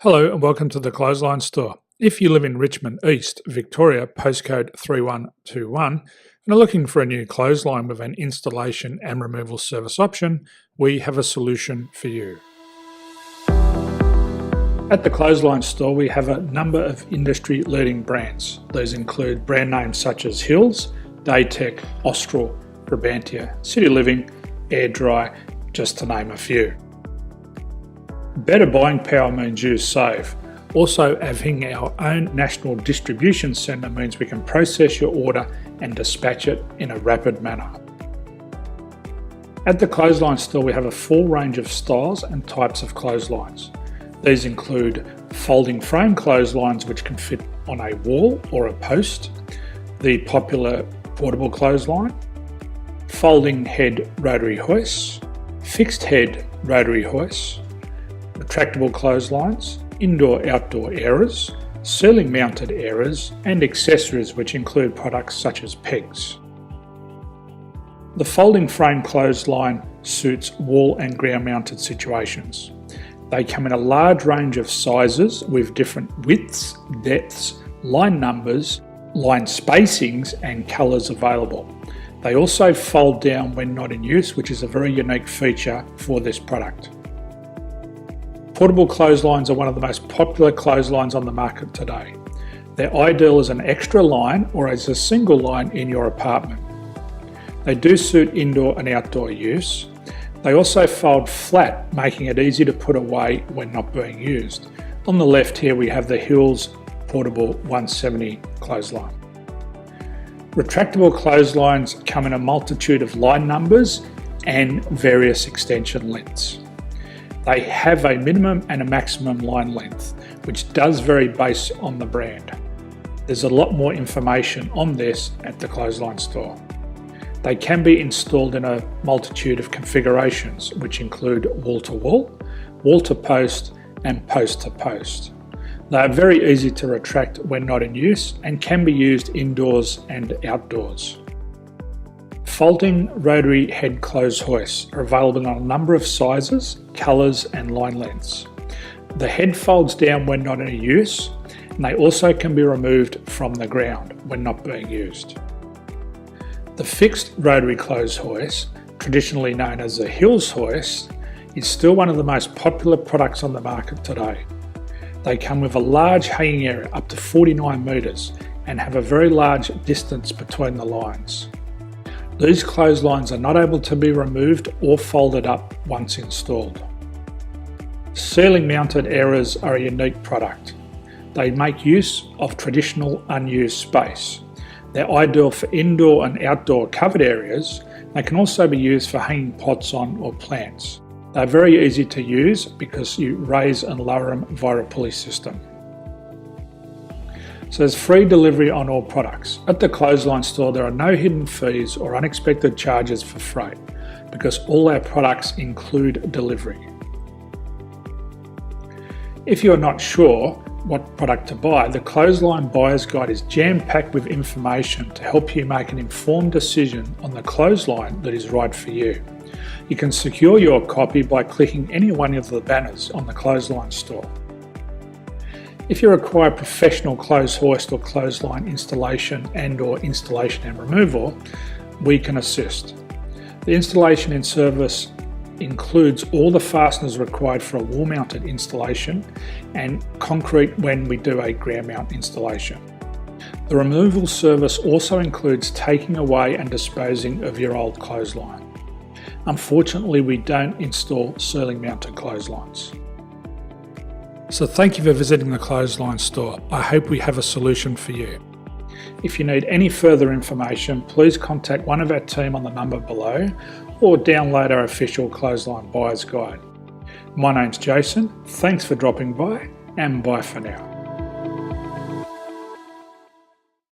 Hello and welcome to the Clothesline Store. If you live in Richmond East, Victoria, postcode 3121, and are looking for a new clothesline with an installation and removal service option, we have a solution for you. At the Clothesline Store, we have a number of industry-leading brands. These include brand names such as Hills, Daytech, Austral, Brabantia, City Living, Air Dry, just to name a few. Better buying power means you save. Also, having our own national distribution centre means we can process your order and dispatch it in a rapid manner. At the Clothesline Store, we have a full range of styles and types of clotheslines. These include folding frame clotheslines which can fit on a wall or a post, the popular portable clothesline, folding head rotary hoists, fixed head rotary hoists, retractable clotheslines, indoor-outdoor airers, ceiling mounted airers, and accessories which include products such as pegs. The folding frame clothesline suits wall and ground mounted situations. They come in a large range of sizes with different widths, depths, line numbers, line spacings and colours available. They also fold down when not in use, which is a very unique feature for this product. Portable clotheslines are one of the most popular clotheslines on the market today. They're ideal as an extra line or as a single line in your apartment. They do suit indoor and outdoor use. They also fold flat, making it easy to put away when not being used. On the left here we have the Hills Portable 170 clothesline. Retractable clotheslines come in a multitude of line numbers and various extension lengths. They have a minimum and a maximum line length, which does vary based on the brand. There's a lot more information on this at the Clothesline Store. They can be installed in a multitude of configurations, which include wall-to-wall, wall-to-post, and post-to-post. They are very easy to retract when not in use and can be used indoors and outdoors. Folding rotary head clothes hoists are available in a number of sizes, colours and line lengths. The head folds down when not in use, and they also can be removed from the ground when not being used. The fixed rotary clothes hoist, traditionally known as the Hills hoist, is still one of the most popular products on the market today. They come with a large hanging area up to 49 metres and have a very large distance between the lines. These clotheslines are not able to be removed or folded up once installed. Ceiling mounted airers are a unique product. They make use of traditional unused space. They're ideal for indoor and outdoor covered areas. They can also be used for hanging pots on or plants. They're very easy to use because you raise and lower them via a pulley system. So there's free delivery on all products. At the Clothesline Store, there are no hidden fees or unexpected charges for freight because all our products include delivery. If you're not sure what product to buy, the Clothesline Buyer's Guide is jam-packed with information to help you make an informed decision on the clothesline that is right for you. You can secure your copy by clicking any one of the banners on the Clothesline Store. If you require professional clothes hoist or clothesline installation and/or installation and removal, we can assist. The installation and service includes all the fasteners required for a wall-mounted installation and concrete when we do a ground mount installation. The removal service also includes taking away and disposing of your old clothesline. Unfortunately, we don't install ceiling mounted clotheslines. So thank you for visiting the Clothesline Store. I hope we have a solution for you. If you need any further information, please contact one of our team on the number below or download our official Clothesline Buyer's Guide. My name's Jason, thanks for dropping by and bye for now.